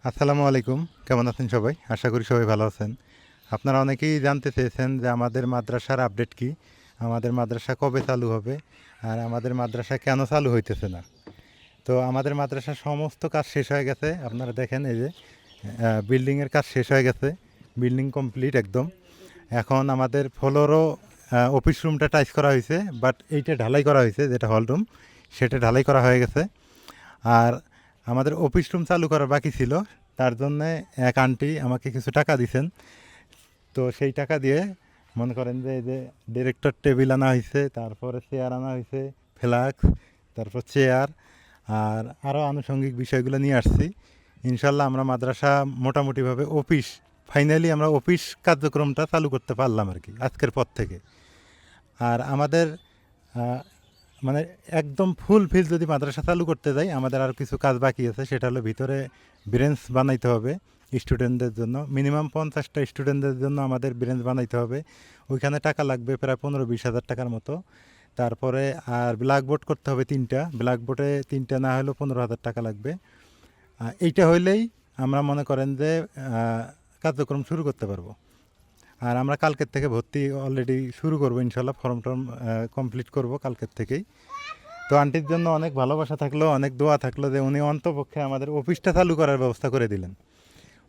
আসসালামু আলাইকুম। কেমন আছেন সবাই? আশা করি সবাই ভালো আছেন। আপনারা অনেকেই জানতে চেয়েছেন যে আমাদের মাদ্রাসার আপডেট কী? আমাদের মাদ্রাসা কবে চালু হবে? আর আমাদের মাদ্রাসা কেন চালু হইতেছে না? তো আমাদের মাদ্রাসার সমস্ত কাজ শেষ হয়ে গেছে। আপনারা দেখেন এই যে বিল্ডিংয়ের কাজ শেষ হয়ে গেছে। বিল্ডিং কমপ্লিট একদম। এখন আমাদের ফ্লোরও অফিস রুমটা টাইচ করা হয়েছে, বাট এইটা ঢালাই করা হয়েছে, যেটা হল রুম সেটা ঢালাই করা হয়ে গেছে। আর আমাদের অফিস রুম চালু করা বাকি ছিল, তার জন্যে এক আন্টি আমাকে কিছু টাকা দিছেন। তো সেই টাকা দিয়ে মনে করেন যে এই যে ডিরেক্টর টেবিল আনা হয়েছে, তারপরে চেয়ার আনা হয়েছে, ফ্লাক্স, তারপর চেয়ার, আর আরও আনুষঙ্গিক বিষয়গুলো নিয়ে আসছি। ইনশাল্লাহ আমরা মাদ্রাসা মোটামুটিভাবে ফাইনালি আমরা অফিস কার্যক্রমটা চালু করতে পারলাম আর কি আজকের পর থেকে। আর আমাদের মানে একদম ফুল ফিল যদি মাদ্রাসা চালু করতে যাই, আমাদের আর কিছু কাজ বাকি আছে। সেটা হলো ভিতরে ব্রেঞ্চ বানাইতে হবে স্টুডেন্টদের জন্য। মিনিমাম 50টা স্টুডেন্টদের জন্য আমাদের ব্রেঞ্চ বানাইতে হবে। ওইখানে টাকা লাগবে প্রায় 15-20 হাজার টাকার মতো। তারপরে আর ব্ল্যাকবোর্ড করতে হবে 3টা। ব্ল্যাকবোর্ডে 3টা না হলেও 15,000 টাকা লাগবে। এইটা হইলেই আমরা মনে করেন যে কার্যক্রম শুরু করতে পারবো। আর আমরা কালকের থেকে ভর্তি অলরেডি শুরু করবো ইনশাল্লাহ। ফর্ম টর্ম কমপ্লিট করব কালকের থেকেই। তো আন্টির জন্য অনেক ভালোবাসা থাকলো, অনেক দোয়া থাকলো যে উনি অন্তপক্ষে আমাদের অফিসটা চালু করার ব্যবস্থা করে দিলেন।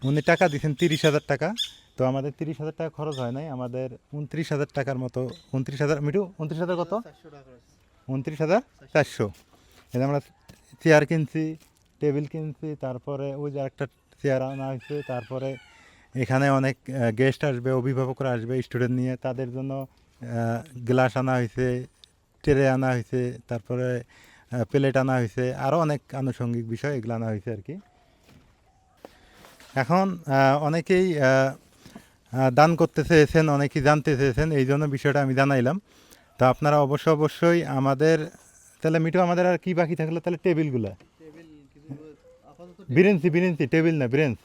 উনি টাকা দিয়েছেন 30,000 টাকা। তো আমাদের 30,000 টাকা খরচ হয় নাই, আমাদের 29,000 টাকার মতো। 29,000 মিটু, 29,000 কত? 29,400। এই আমরা চেয়ার কিনছি, টেবিল কিনছি, তারপরে ওই যে একটা চেয়ার আনা হয়েছে। তারপরে এখানে অনেক গেস্ট আসবে, অভিভাবকরা আসবে স্টুডেন্ট নিয়ে, তাদের জন্য গ্লাস আনা হয়েছে, ট্রে আনা হয়েছে, তারপরে প্লেট আনা হয়েছে, আরও অনেক আনুষঙ্গিক বিষয় এগুলো আনা হয়েছে আর কি। এখন অনেকেই দান করতে চেয়েছেন, অনেকেই জানতে চেয়েছেন, এই জন্য বিষয়টা আমি জানাইলাম। তো আপনারা অবশ্যই আমাদের, তাহলে মিটু আমাদের আর কি বাকি থাকলো তাহলে? টেবিলগুলো, বিরেন্সি টেবিল না ব্রেঞ্চ,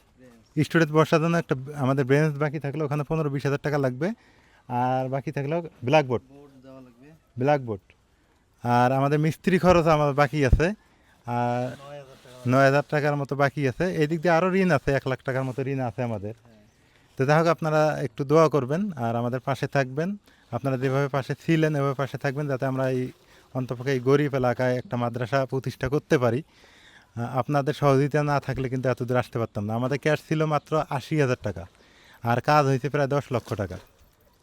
স্টুডেন্ট বসার জন্য একটা আমাদের ব্রেঞ্চ বাকি থাকলো, ওখানে 15-20 হাজার টাকা লাগবে। আর বাকি থাকলো ব্ল্যাকবোর্ড। আর আমাদের মিস্ত্রি খরচ আমার বাকি আছে, আর 9,000 টাকার মতো বাকি আছে। এই দিক দিয়ে আরও ঋণ আছে, 1 লাখ টাকার মতো ঋণ আছে আমাদের। তো যাই হোক, আপনারা একটু দোয়া করবেন আর আমাদের পাশে থাকবেন। আপনারা যেভাবে পাশে ছিলেন এভাবে পাশে থাকবেন, যাতে আমরা এই অন্তপক্ষে এই গরিব এলাকায় একটা মাদ্রাসা প্রতিষ্ঠা করতে পারি। আপনাদের সহযোগিতা না থাকলে কিন্তু এত দূর আসতে পারতাম না। আমাদের ক্যাশ ছিল মাত্র 80,000 টাকা, আর কাজ হয়েছে প্রায় 10 লক্ষ টাকা।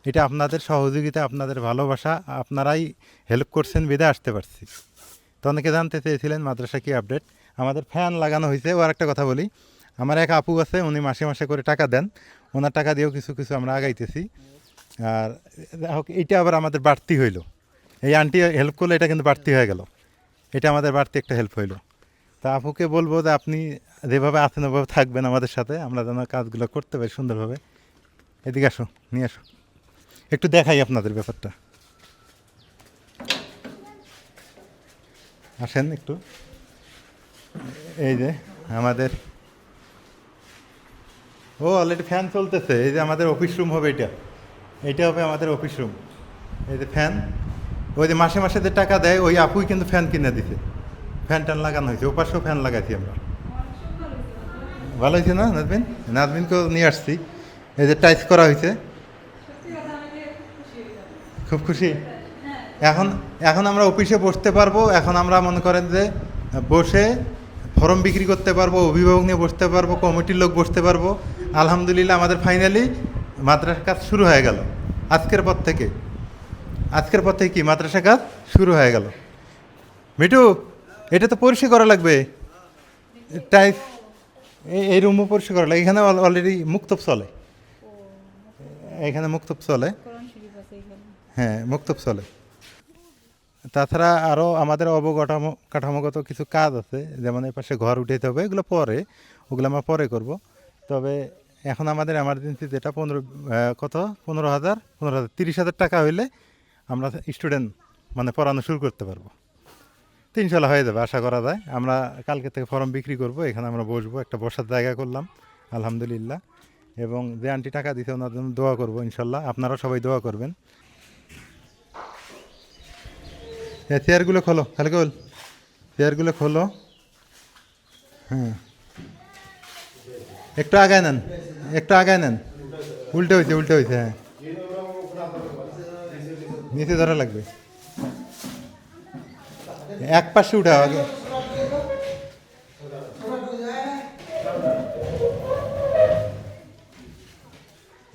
এটা আপনাদের সহযোগিতা, আপনাদের ভালোবাসা, আপনারাই হেল্প করছেন বিধে আসতে পারছি। তো অনেকে জানতে চেয়েছিলেন মাদ্রাসা কি আপডেট। আমাদের ফ্যান লাগানো হয়েছে। ও আরেকটা কথা বলি, আমার এক আপু আছে, উনি মাসে মাসে করে টাকা দেন। ওনার টাকা দিয়েও কিছু কিছু আমরা আগাইতেছি। আর হোক, এইটা আবার আমাদের বাড়তি হইল। এই আন্টি হেল্প করলে এটা কিন্তু বাড়তি হয়ে গেল। এটা আমাদের বাড়তি একটা হেল্প হইলো। তা আপুকে বলবো যে আপনি যেভাবে আছেন ওভাবে থাকবেন আমাদের সাথে, আমরা যেন কাজগুলো করতে পারি সুন্দরভাবে। এদিকে আসো, নিয়ে আসো, একটু দেখাই আপনাদের ব্যাপারটা। আসেন একটু। এই যে আমাদের, ও অলরেডি ফ্যান চলতেছে। এই যে আমাদের অফিস রুম হবে, এইটা হবে আমাদের অফিস রুম। এই যে ফ্যান, ওই যে মাসে মাসে যে টাকা দেয় ওই আপুই কিন্তু ফ্যান কিনে দিছে। ফ্যান ট্যান লাগানো হয়েছে, ওপাশেও ফ্যান লাগাইছি আমরা। ভালো হয়েছে না নাজমিন? নাজমিনকেও নিয়ে আসছি। এই যে টাইচ করা হয়েছে, খুব খুশি। এখন এখন আমরা অফিসে বসতে পারবো। এখন আমরা মনে করেন যে বসে ফর্ম বিক্রি করতে পারবো, অভিভাবক নিয়ে বসতে পারবো, কমিটির লোক বসতে পারবো। আলহামদুলিল্লাহ আমাদের ফাইনালি মাদ্রাসা কাজ শুরু হয়ে গেল আজকের পর থেকে। আজকের পর থেকে কি মাদ্রাসা কাজ শুরু হয়ে গেল। মিঠু, এটা তো পরিষ্কার করা লাগবে। টাইপ এই রুমও পরিষ্কার করা লাগে। এখানে অলরেডি মুক্তব চলে, এখানে মুক্তব চলে। হ্যাঁ, মুক্তব চলে। তাছাড়া আরও আমাদের কাঠামোগত কিছু কাজ আছে, যেমন এই পাশে ঘর উঠাইতে হবে, এগুলো পরে, ওগুলো আমরা পরে করব। তবে এখন আমাদের এমার্জেন্সি যেটা 15,000 30,000 টাকা হইলে আমরা স্টুডেন্ট মানে পড়ানো শুরু করতে পারবো। 3 সাল হয়ে যাবে আশা করা যায়। আমরা কালকে থেকে ফর্ম বিক্রি করব, এখানে আমরা বসবো, একটা বসার জায়গা করলাম আলহামদুলিল্লাহ। এবং যে আন্টি টাকা দিতে ওনার জন্য দোয়া করবো ইনশাল্লাহ। আপনারা সবাই দোয়া করবেন। চেয়ারগুলো খোলো, খালিকুল, চেয়ারগুলো খোলো। হ্যাঁ, একটু আগায় নেন, একটু আগায় নেন। উল্টে হয়েছে হ্যাঁ, নিচে ধরা লাগবে। এক পাশে উঠাও আগে।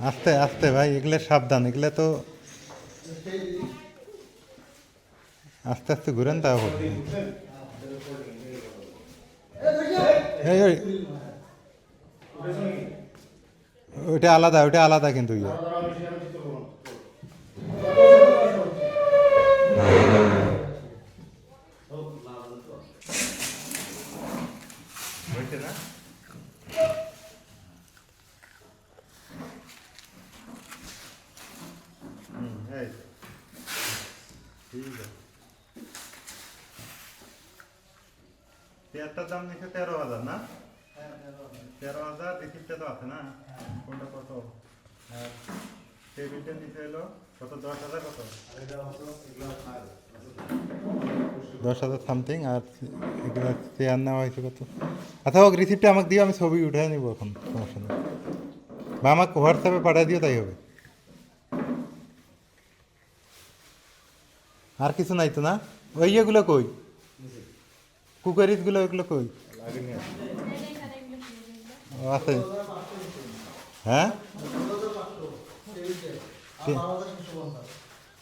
আস্তে আস্তে ভাই, এগুলো সাবধান, এগুলো তো আস্তে আস্তে ঘুরেন তাও হবে। এই ওই, ওইটা আলাদা কিন্তু ইয়ে। হয়েছে না? এই তো, ঠিক আছে। চেয়ারটার দাম নিচ্ছে 13,000 না? 13,000, রিসিপ্টটা তো আছে না? কোনটা কত? আর টেবিলটা নিচে এলো কত, 10,000 কত? 10,000 সামথিং। আর এগুলো চেয়ার নেওয়া হয়েছে কত? আচ্ছা হোক, রিসিপ্টটা আমাকে দিও, আমি ছবি উঠে নিব এখন, সমস্যা নেই। বা আমাকে হোয়াটসঅ্যাপে পাঠিয়ে দিও, তাই হবে। আর কিছু নাই তো না? ওই ইয়েগুলো কই, কুকারিজগুলো ওইগুলো কই? ও আছে, হ্যাঁ।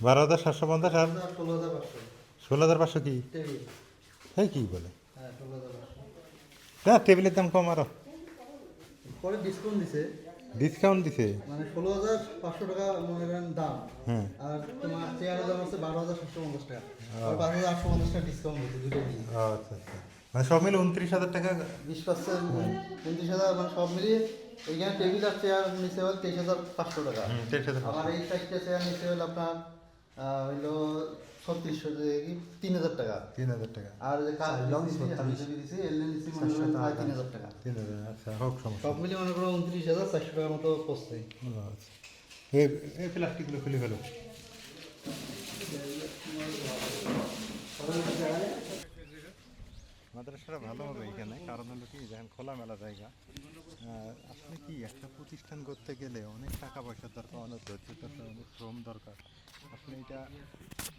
12,750 আর 16,500 কি? হ্যাঁ কি বলে, হ্যাঁ টেবিলের দাম কম আরো, পরে ডিসকাউন্ট দিছে, ডিসকাউন্ট দিছে। মানে 16,500 টাকা মনে করেন দাম। হ্যাঁ, আর তোমার চেয়ারের দাম আছে 12,750 টাকা, আর 5,850 টাকা ডিসকাউন্ট দিচ্ছে দুটো মিলিয়ে। ও আচ্ছা আচ্ছা, মানে সব মিলে 29,000 টাকা। 20%, 29,000, মানে সব মিলিয়ে এইখানে টেবিল আর চেয়ার নিচে হল 23,500 টাকা। 23,500। আমার এই সাইডটা চেয়ার নিচে হল আপনার হইলো 3600, 3,000 টাকা। 3,000 টাকা। আর যে কাজ দিছি এলএন দিছি মনে করেন প্রায় 3,000 টাকা। 3,000, আচ্ছা হোক, সমস্যা সব মিলিয়ে মনে করো 29,400 টাকার মতো পড়ছে। নেই। ও আচ্ছা, এই এই প্লাস্টিকগুলো খুলে ফেলো। মাদ্রাসাটা ভালো হবে এখানে, কারণ হলো কি, যেমন খোলামেলা জায়গা। আসলে কি, একটা প্রতিষ্ঠান করতে গেলে অনেক টাকা পয়সার দরকার, অনেক ধৈর্য দরকার, অনেক শ্রম দরকার। আসলে এটা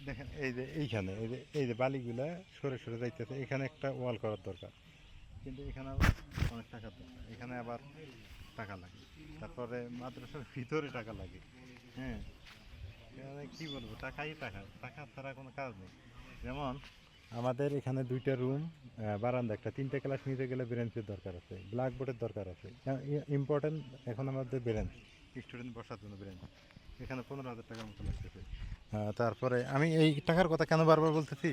দেখেন, এই যে বালিগুলা সরে সরে যাইতেছে, এখানে একটা ওয়াল করার দরকার, কিন্তু এখানে আবার অনেক টাকার দরকার, এখানে আবার টাকা লাগে। তারপরে মাদ্রাসার ভিতরে টাকা লাগে, হ্যাঁ। এখানে কি বলবো, টাকাই টাকা, টাকা ছাড়া কোনো কাজ নেই। যেমন আমাদের এখানে 2টা রুম, বারান্দা, একটা 3টে ক্লাস নিতে গেলে বেঞ্চের দরকার আছে, ব্ল্যাকবোর্ডের দরকার আছে। ইম্পর্টেন্ট এখন আমাদের বেঞ্চ, স্টুডেন্ট বসার জন্য বেঞ্চ, এখানে 15,000 টাকার মতো লাগতেছে। তারপরে আমি এই টাকার কথা কেন বারবার বলতেছি,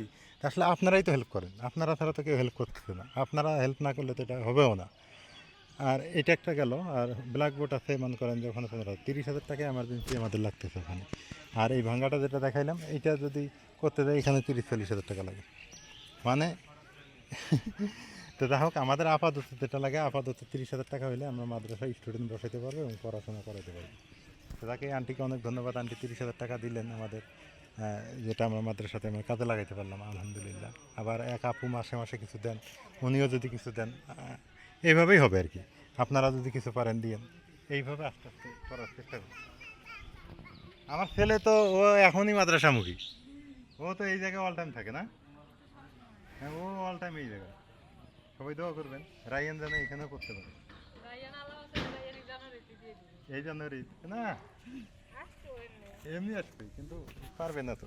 আসলে আপনারাই তো হেল্প করেন, আপনারা ছাড়া তো কেউ হেল্প করতেছে না, আপনারা হেল্প না করলে তো এটা হবেও না। আর এটা একটা গেল, আর ব্ল্যাকবোর্ড আছে মনে করেন যে ওখানে 30,000 টাকা এমার্জেন্সি আমাদের লাগতেছে ওখানে। আর এই ভাঙ্গাটা যেটা দেখাইলাম, এইটা যদি করতে যাই এখানে 30-40,000 টাকা লাগে, মানে তো যা হোক, আমাদের আপাতত যেটা লাগে, আপাতত 30,000 টাকা হলে আমরা মাদ্রাসায় স্টুডেন্ট বসাইতে পারবো এবং পড়াশোনা করাতে পারবো। তো তাকে, আন্টিকে অনেক ধন্যবাদ, আন্টি 30,000 টাকা দিলেন আমাদের, যেটা আমরা মাদ্রাসাতে আমরা কাজে লাগাইতে পারলাম আলহামদুলিল্লাহ। আবার এক আপু মাসে মাসে কিছু দেন, উনিও যদি কিছু দেন, এইভাবেই হবে আর কি। আপনারা যদি কিছু পারেন দিয়েন, এইভাবে আস্তে আস্তে করার চেষ্টা করুন। আমার ছেলে তো ও এখনই মাদ্রাসামুখী, ও তো এই জায়গায় অল টাইম থাকে না, হ্যাঁ ও অল টাইম এই জায়গায়। সবাই দোয়া করবেন, রায়ান যেন এখানেও করতে পারে। এই জানুয়ারি না, এমনি আসবে, কিন্তু পারবে না তো,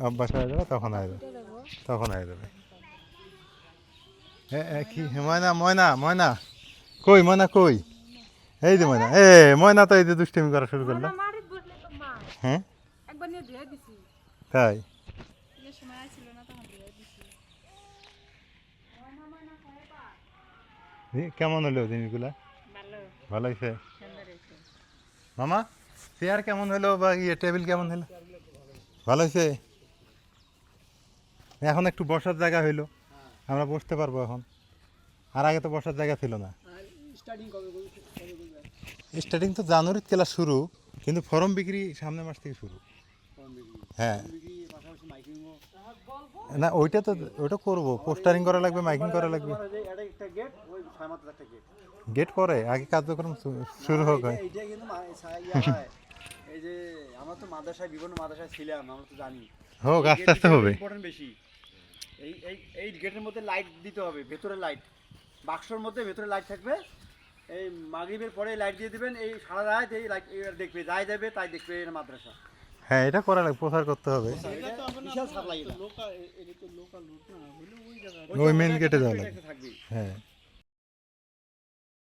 অভ্যাস হয়ে যাবে, তখন হয়ে যাবে, তখন হয়ে যাবে। কি ময়না, ময়না, ময়না কই, ময়না কই? এই যে ময়না, ময়না তো এই যে দুষ্টামি করা শুরু করলো। হ্যাঁ তাই, কেমন হলো জিনিসগুলা? ভালো হয়েছে মামা? চেয়ার কেমন হলো, বা ইয়ে টেবিল কেমন হলো? ভালো হয়েছে। এখন একটু বসার জায়গা হইলো, আমরা বসতে পারবো এখন, আর আগে তো বসার জায়গা ছিল না। স্টার্টিং তো জানুয়ারির ক্লাস শুরু, কিন্তু ফর্ম বিক্রি সামনের মাস থেকে শুরু। হ্যাঁ না ওইটা করবো, পোস্টারিং করা লাগবে, মাইকিং করা লাগবে। একটা গেট, ওই 6 মাত্র একটা গেট। গেট পরে আগে কার্যক্রম শুরু হোক হয়। এইটা কিন্তু ইয়া হয়। এই যে আমরা তো মাদ্রাসায় বিভিন্ন মাদ্রাসায় ছিলাম, আমরা তো জানি হোক, আস্তে আস্তে হবে। ইম্পর্টেন্ট বেশি। এই গেটের মধ্যে লাইট দিতে হবে, ভেতরে লাইট, বাক্সর মধ্যে ভেতরে লাইট থাকবে। এই মাগরিবের পরে লাইট দিয়ে দিবেন, এই সারা রাত এই লাইট দেখবে, যাই যাবে তাই দেখবে এর মাদ্রাসা। হ্যাঁ, এটা করা লাগবে, প্রচার করতে হবে। বিশাল সাপ্লাই। ওই মেন গেটে যাওয়া লাগবে। থাকবে। হ্যাঁ।